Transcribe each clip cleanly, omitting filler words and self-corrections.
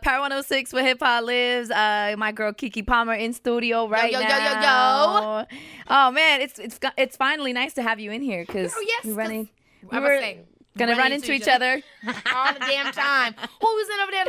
Power 106 where hip hop lives. My girl Keke Palmer in studio right yo, now. Oh man, it's finally nice to have you in here because we're gonna run into each other all the damn time. Who was in over there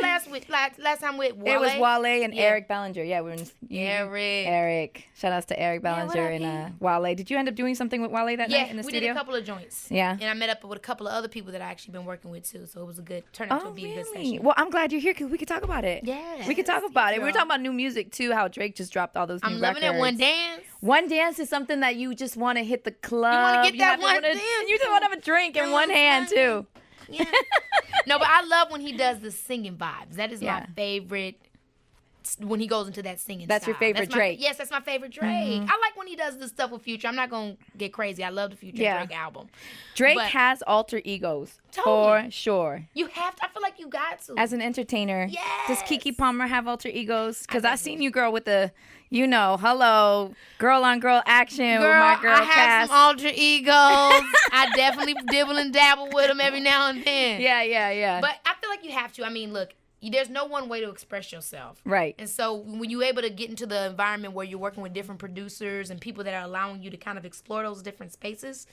last time with Wale? It was Wale and Eric Bellinger. Yeah, we were in Eric. Shout outs to Eric Bellinger and Wale. Did you end up doing something with Wale that night in the studio? Yeah, we did a couple of joints. Yeah. And I met up with a couple of other people that I actually been working with too. So it was a good turn out to be a good session. Well, I'm glad you're here because we could talk about it. Yeah. We could talk about it. We were talking about new music too, how Drake just dropped all those new records. I'm loving it. One Dance. One Dance is something that you just want to hit the club. You want to get that one dance. You just want to have a drink in one hand too. Yeah. No, but I love when he does the singing vibes. That is my favorite. When he goes into that singing That's style. your favorite Drake. Yes, that's my favorite Drake. I like when he does this stuff with Future. I'm not going to get crazy. I love the Future Drake album. Drake has alter egos. Totally. For sure. You have to. I feel like you got to. As an entertainer. Yes. Does Keke Palmer have alter egos? Because I seen you, girl, with the, hello, girl on girl action with my girl I have some alter egos. I definitely dibble and dabble with them every now and then. Yeah. But I feel like you have to. I mean, look. There's no one way to express yourself. Right. And so when you're able to get into the environment where you're working with different producers and people that are allowing you to kind of explore those different spaces,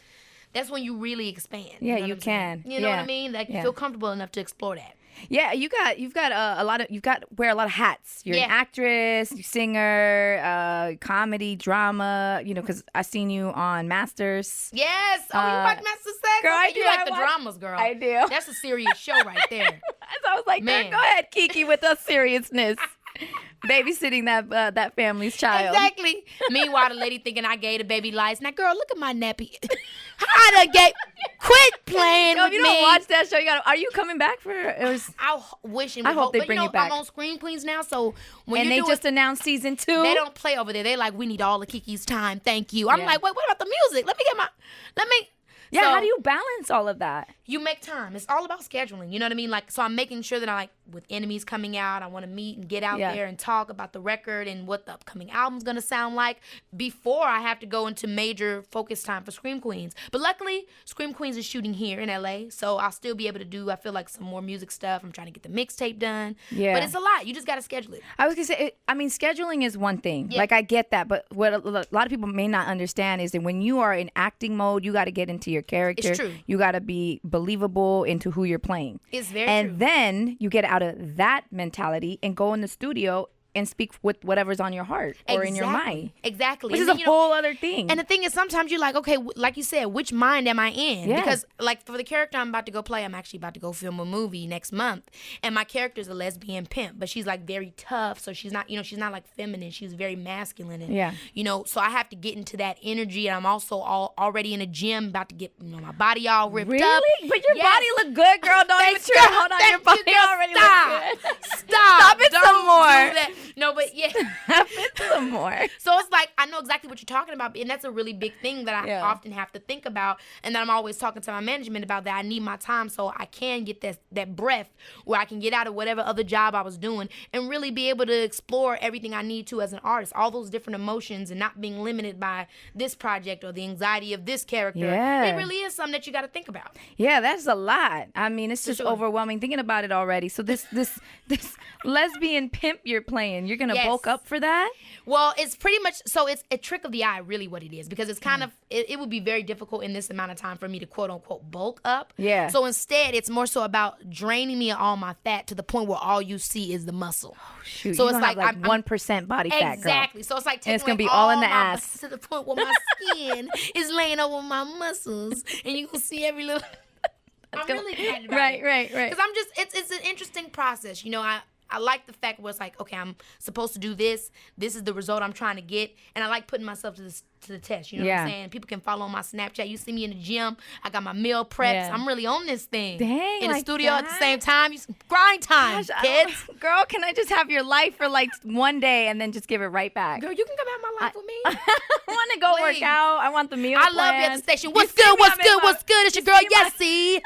that's when you really expand. Yeah, you know you can. You know what I mean? Like you feel comfortable enough to explore that. Yeah, you've got wear a lot of hats. You're an actress, you singer, comedy, drama. Because I seen you on Masters. Yes. Oh, you like Master Sex? Girl, I do. You like the dramas, girl. I do. That's a serious show right there. So I was like, man, go ahead, Kiki, with the seriousness. Babysitting that family's child. Exactly. Meanwhile, the lady thinking I gave the baby lice. Now, girl, look at my nappy. I done gave. Quit playing with me. If you don't watch that show, are you coming back for it? I wish and I hope they bring you back. I'm on Screen Queens now, so when they just announced season 2. They don't play over there. They like, we need all of Kiki's time. Thank you. I'm like, wait, what about the music? Let me. Yeah, how do you balance all of that? You make time. It's all about scheduling. You know what I mean? Like, so I'm making sure that with Enemiez coming out, I want to meet and get out there and talk about the record and what the upcoming album's going to sound like before I have to go into major focus time for Scream Queens. But luckily, Scream Queens is shooting here in LA, so I'll still be able to do, I feel like, some more music stuff. I'm trying to get the mixtape done. Yeah. But it's a lot. You just got to schedule it. I was going to say, scheduling is one thing. Yeah. Like, I get that. But what a lot of people may not understand is that when you are in acting mode, you got to get into your character. It's true. You got to be believable into who you're playing. It's very true. And then you get out of that mentality and go in the studio and speak with whatever's on your heart or in your mind. Exactly. Which is a whole other thing. And the thing is, sometimes you're like, okay, like you said, which mind am I in? Yeah. Because like for the character I'm about to go play, I'm actually about to go film a movie next month. And my character's a lesbian pimp, but she's like very tough. So she's not, she's not like feminine. She's very masculine. And, so I have to get into that energy. And I'm also already in a gym about to get my body all ripped up. Really? But your body look good, girl. Don't even trip. Hold on, your body already look good. Stop it some more. No, but yeah. Some more. So it's like, I know exactly what you're talking about. And that's a really big thing that I often have to think about. And that I'm always talking to my management about, that I need my time so I can get that breath where I can get out of whatever other job I was doing and really be able to explore everything I need to as an artist. All those different emotions and not being limited by this project or the anxiety of this character. Yeah. It really is something that you got to think about. Yeah, that's a lot. I mean, it's just overwhelming thinking about it already. So this lesbian pimp you're playing, you're going to bulk up for that? Well, it's pretty much, so it's a trick of the eye, really what it is, because it's kind of, it would be very difficult in this amount of time for me to quote unquote bulk up. Yeah. So instead, it's more so about draining me of all my fat to the point where all you see is the muscle. Oh, shoot. So you it's like 1% body fat, girl. Exactly. So it's like taking it's going to be all in the ass. To the point where my skin is laying over my muscles and you can see every little... I'm really excited about it. Right. Because I'm just, it's an interesting process. I like the fact where it's like, okay, I'm supposed to do this. This is the result I'm trying to get. And I like putting myself to the test. You know what I'm saying? People can follow my Snapchat. You see me in the gym. I got my meal preps. Yeah. I'm really on this thing. Dang, in the studio at the same time. Grind time, kids. Girl, can I just have your life for like one day and then just give it right back? Girl, you can come have my life with me. I want to go work out. I want the meal I love you at the station. What's good? It's your girl, Yesi.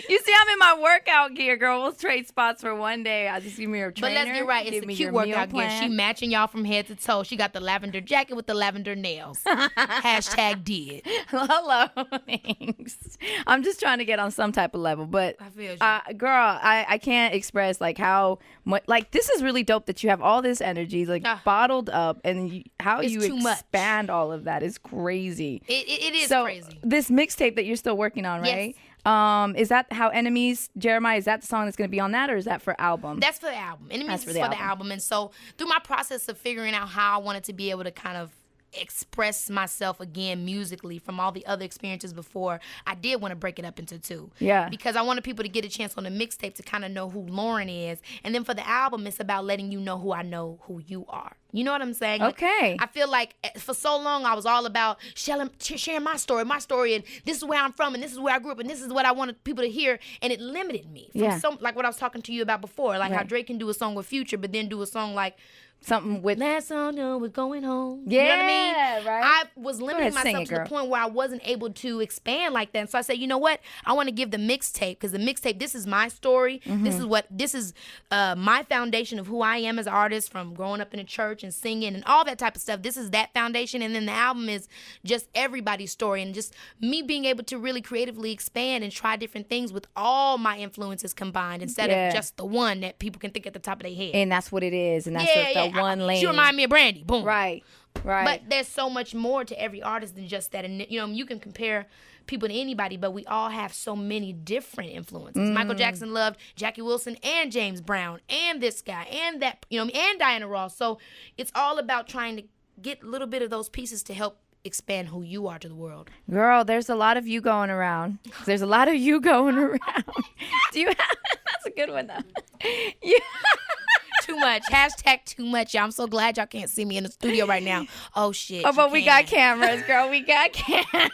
You see, I'm in my workout gear, girl. We'll trade spots for one day. I'll just give me your trainer. But let's get right. It's a cute workout gear. She matching y'all from head to toe. She got the lavender jacket with the lavender nails. Hashtag did. Hello. Thanks. I'm just trying to get on some type of level. But, I feel you. Girl, I can't express, like, how much. Like, this is really dope that you have all this energy, like, bottled up. And how you expand all of that is crazy. It is so, crazy. This mixtape that you're still working on, right? Yes. Is that how Enemiez, Jeremih, is that the song that's going to be on that, or is that for album? That's for the album. Enemiez is for the album. And so through my process of figuring out how I wanted to be able to kind of express myself again musically from all the other experiences before, I did want to break it up into two. Yeah. Because I wanted people to get a chance on the mixtape to kind of know who Lauren is. And then for the album, it's about letting you know who I know who you are. You know what I'm saying? Okay. Like, I feel like for so long I was all about sharing my story, and this is where I'm from, and this is where I grew up, and this is what I wanted people to hear, and it limited me from some, like what I was talking to you about before, like how Drake can do a song with Future, but then do a song like something with last song was going home. Yeah, you know what I mean? Right. I was limiting myself to the point where I wasn't able to expand like that. And so I said, you know what? I want to give the mixtape, because the mixtape, this is my story. Mm-hmm. This is my foundation of who I am as an artist, from growing up in a church and singing and all that type of stuff. This is that foundation. And then the album is just everybody's story, and just me being able to really creatively expand and try different things with all my influences combined, instead of just the one that people can think at the top of their head. And that's what it is. And that's the one lane. She remind me of Brandy. Boom. Right. But there's so much more to every artist than just that. And, you know, you can compare people to anybody, but we all have so many different influences. Michael Jackson loved Jackie Wilson and James Brown and this guy and that, you know, and Diana Ross. So it's all about trying to get a little bit of those pieces to help expand who you are to the world. Girl, there's a lot of you going around. There's a lot of you going around. Do you have... That's a good one, though. Yeah. Too much. Hashtag too much. Y'all. I'm so glad y'all can't see me in the studio right now. Oh, shit. Oh, but we got cameras, girl. We got cameras.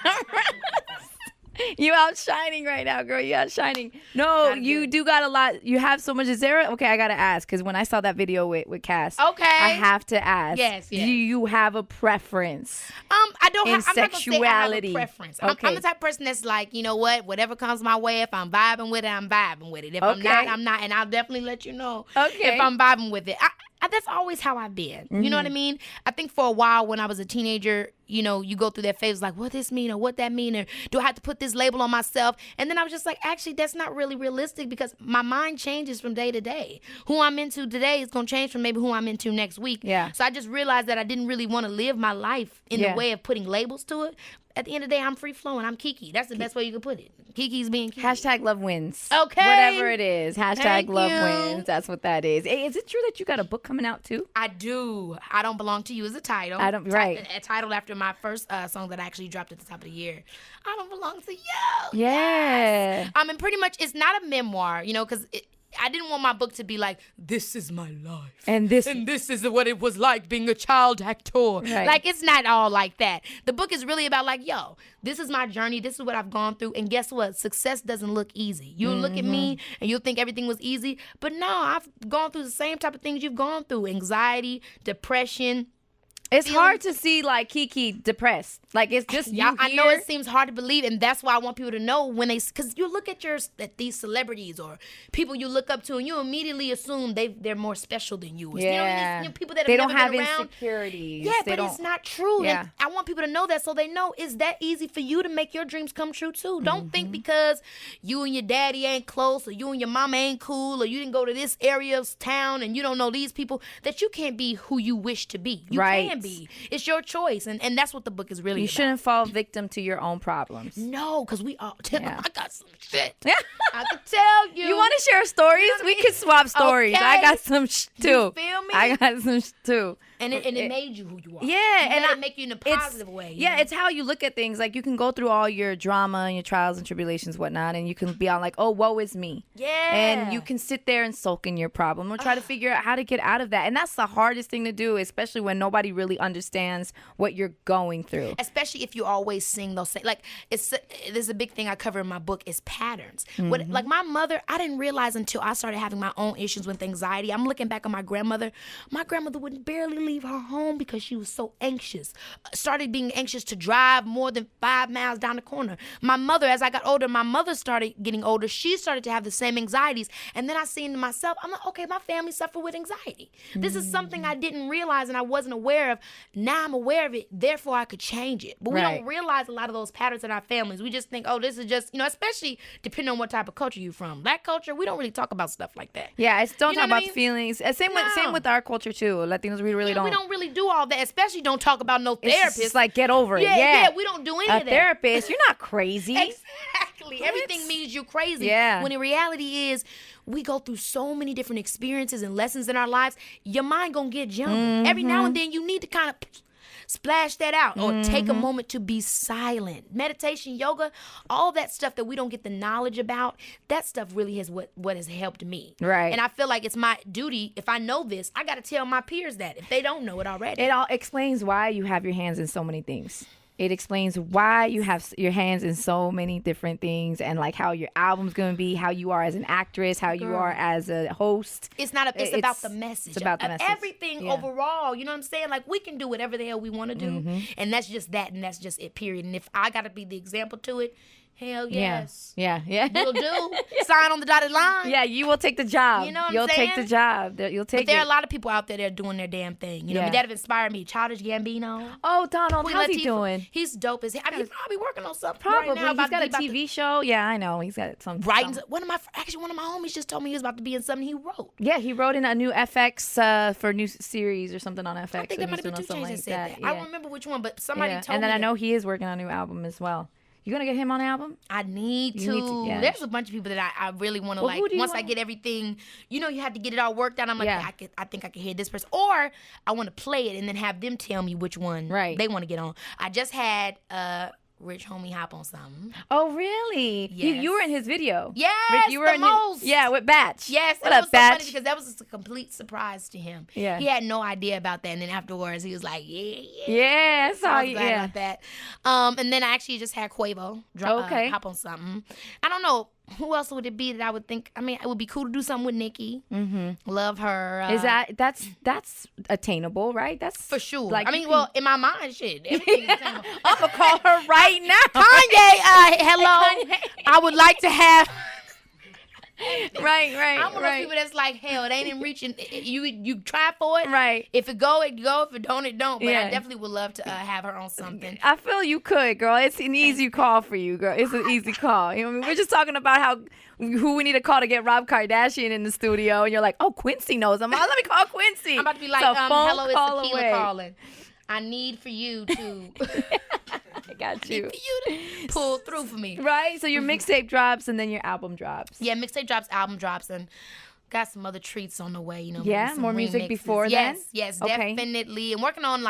You outshining right now, girl. You outshining. No, you do got a lot. You have so much. Is there? Okay, I got to ask, because when I saw that video with Cass, I have to ask. Yes. Do you have a preference? I don't have. I'm not gonna say I have a preference. Okay. I'm the type of person that's like, you know what? Whatever comes my way, if I'm vibing with it, I'm vibing with it. If I'm not, I'm not. And I'll definitely let you know if I'm vibing with it. That's always how I've been. Mm-hmm. You know what I mean? I think for a while when I was a teenager, you know, you go through that phase like, what this mean or what that mean, or do I have to put this label on myself? And then I was just like, actually, that's not really realistic, because my mind changes from day to day. Who I'm into today is going to change from maybe who I'm into next week. Yeah. So I just realized that I didn't really want to live my life in the way of putting labels to it. At the end of the day, I'm free flowing. I'm Kiki. That's the best way you can put it. Kiki's being Kiki. Hashtag love wins. Okay. Whatever it is. Hashtag love wins. That's what that is. Hey, is it true that you got a book coming out too? I do. I Don't Belong to You is a title. Titled after my first song that I actually dropped at the top of the year. I Don't Belong to You. Yeah. Yes. And pretty much it's not a memoir, you know, because I didn't want my book to be like, this is my life. And this is what it was like being a child actor. Right. Like, it's not all like that. The book is really about like, yo, this is my journey. This is what I've gone through. And guess what? Success doesn't look easy. You'll look at me and you'll think everything was easy. But no, I've gone through the same type of things you've gone through. Anxiety, depression. It's hard to see like Kiki depressed. Like, it's just I know it seems hard to believe, and that's why I want people to know when because you look at these celebrities or people you look up to, and you immediately assume they're more special than you. Yeah. You know, people that they have don't never have been around. Insecurities. Yeah, but it's not true. Yeah. And I want people to know that, so they know it's that easy for you to make your dreams come true too. Don't think because you and your daddy ain't close, or you and your mama ain't cool, or you didn't go to this area of town and you don't know these people, that you can't be who you wish to be. You can be. It's your choice, and that's what the book is really about. You shouldn't fall victim to your own problems. No, because we all I got some shit. I can tell you. You want to share stories? You know we can swap stories. Okay. I got some too. You feel me? I got some too. And it made you who you are. Yeah. And it make you in a positive way. Yeah, it's how you look at things. Like, you can go through all your drama and your trials and tribulations, whatnot, and you can be on like, oh, woe is me. Yeah. And you can sit there and sulk in your problem or try to figure out how to get out of that. And that's the hardest thing to do, especially when nobody really understands what you're going through. Especially if you always sing those things. Like, there's a big thing I cover in my book is patterns. Like, my mother, I didn't realize until I started having my own issues with anxiety. I'm looking back on my grandmother. My grandmother would barely leave her home because she was so anxious. Started being anxious to drive more than 5 miles down the corner. My mother, as I got older, my mother started getting older. She started to have the same anxieties. And then I seen to myself, I'm like, okay, my family suffer with anxiety. This is something I didn't realize and I wasn't aware of. Now I'm aware of it. Therefore, I could change it. But we don't realize a lot of those patterns in our families. We just think, oh, this is just, especially depending on what type of culture you're from. Black culture, we don't really talk about stuff like that. Yeah, don't talk about feelings. Same with our culture too. Latinos, we really don't. We don't really do all that. Especially don't talk about no therapist. It's like get over it. Yeah, we don't do any of that. A therapist, you're not crazy. Exactly. Everything means you're crazy. Yeah. When in reality is, we go through so many different experiences and lessons in our lives. Your mind gonna get jumbled. Every now and then you need to kind of splash that out or take a moment to be silent. Meditation, yoga, all that stuff that we don't get the knowledge about, that stuff really is what has helped me. Right. And I feel like it's my duty, if I know this, I got to tell my peers that if they don't know it already. It all explains why you have your hands in so many things. It explains why you have your hands in so many different things and like how your album's going to be, how you are as an actress, how you are as a host. It's not it's about the message. It's about the message. Everything overall, you know what I'm saying? Like we can do whatever the hell we want to do. And that's just that and that's just it, period. And if I got to be the example to it, hell yes. Yeah. You'll do. Sign on the dotted line. Yeah, you will take the job. You know what You'll I'm saying? take the job. You'll take it. But there are a lot of people out there that are doing their damn thing. You know what I mean? That have inspired me. Childish Gambino. Oh, Donald, Queen how's Latifah. he doing? He's dope as hell. I mean, he's probably working on something Probably. right now. He's got a TV show. Yeah, I know. He's got something. Writing. One of my homies just told me he was about to be in something he wrote. Yeah, he wrote in a new FX for a new series or something on FX. I think that might have been 2 Chainz that said that. I don't remember which one, but somebody told me. And then I know he is working on a new album as well. You gonna get him on the album? I need to. Yeah. There's a bunch of people that I really want to like. Once I get everything, you have to get it all worked out. I'm like, I think I can hear this person, or I want to play it and then have them tell me which one they want to get on. I just had Rich Homie hop on something. Oh really? Yes. You were in his video. Yes, you were the most. Yeah, with Batch. Yes, what up, Batch? So funny because that was a complete surprise to him. Yeah, he had no idea about that, and then afterwards he was like, yeah. So I was glad about that. And then I actually just had Quavo hop on something. I don't know. Who else would it be that I would think? I mean, it would be cool to do something with Nicki. Love her. Is that's attainable, right? That's for sure. Like, I mean, well, in my mind, shit, everything's attainable. I'm gonna call her right now. Kanye, hello. Kanye. I would like to have. Right. I'm one of those people that's like, hell, it ain't in reaching. You try for it. Right. If it go, it go. If it don't, it don't. But I definitely would love to have her on something. I feel you could, girl. It's an easy call for you, girl. It's an easy call. You know what I mean? We're just talking about who we need to call to get Rob Kardashian in the studio, and you're like, oh, Quincy knows him. Let me call Quincy. I'm about to be like, hello, it's Tequila calling. I need for you to. I got you. For you to pull through for me. Right? So your mixtape drops and then your album drops. Yeah, mixtape drops, album drops, and got some other treats on the way, Yeah, more music remixes. before then? Yes, Okay. definitely. I'm working on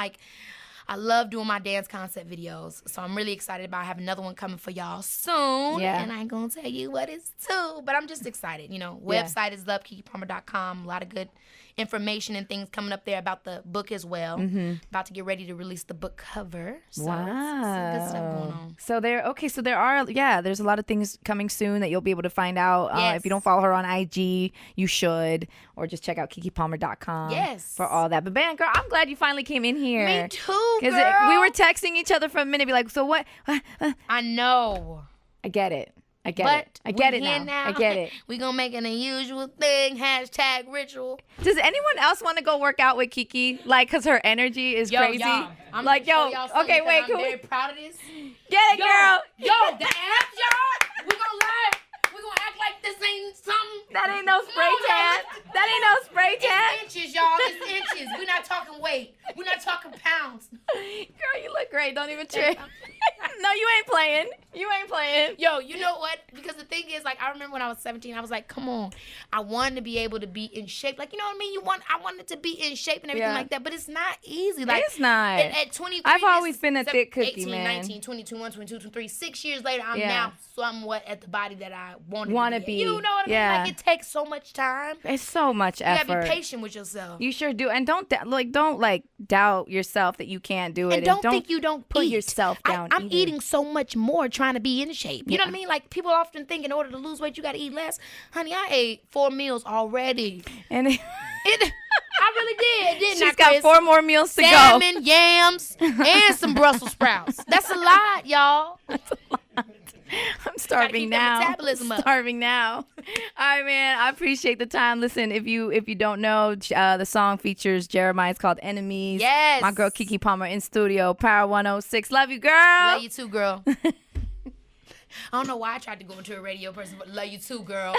I love doing my dance concept videos. So I'm really excited about having another one coming for y'all soon. Yeah. And I ain't gonna tell you what it's to, but I'm just excited. Website is up, KekePalmer.com. A lot of good information and things coming up there about the book as well. About to get ready to release the book cover. So wow. some good stuff going on. So there's a lot of things coming soon that you'll be able to find out. Yes. If you don't follow her on IG, you should, or just check out KekePalmer.com for all that. But man, girl, I'm glad you finally came in here. Me too, girl. Because we were texting each other for a minute, be like, so what? I know. I get it. I get but it. I get it now. now. I get it. We gonna make an unusual thing. #ritual. Does anyone else want to go work out with Kiki? Like, cause her energy is crazy. I'm like, yo, okay, wait, I'm very proud of this. Get it, girl. Yo, the ass, y'all. We gonna lie. We gonna act like this ain't something. That ain't no spray tan. That ain't no spray tan. It's inches, y'all. It's inches. We're not talking weight. We're not talking pounds. Girl, you look great. Don't even trip. No, you ain't playing. You ain't playing. Yo, you know what? Because the thing is, I remember when I was 17, I was like, come on. I wanted to be able to be in shape. You know what I mean? I wanted to be in shape and everything like that, but it's not easy. It's not. At 23, I've always been a thick cookie, 18, man. 19, 22, 22, 23, 6 years later, I'm now somewhat at the body that I wanted to be. You know what I mean? Yeah. It takes so much time. It's so much effort. You gotta be patient with yourself. You sure do. And don't doubt yourself that you can't do it. And don't think you don't put eat. yourself down. I'm eating so much more trying to be in shape. You know what I mean? People often think in order to lose weight, you got to eat less. Honey, I ate 4 meals already. And I really did, didn't I, She's got Chris? 4 more meals to go. Salmon, yams, and some Brussels sprouts. That's a lot, y'all. That's a lot. I'm starving now. Metabolism up. Starving now. All right, man. I appreciate the time. Listen, if you don't know, the song features Jeremih. It's called Enemiez. Yes. My girl Keke Palmer in studio. Power 106. Love you, girl. Love you too, girl. I don't know why I tried to go into a radio person, but love you too, girl.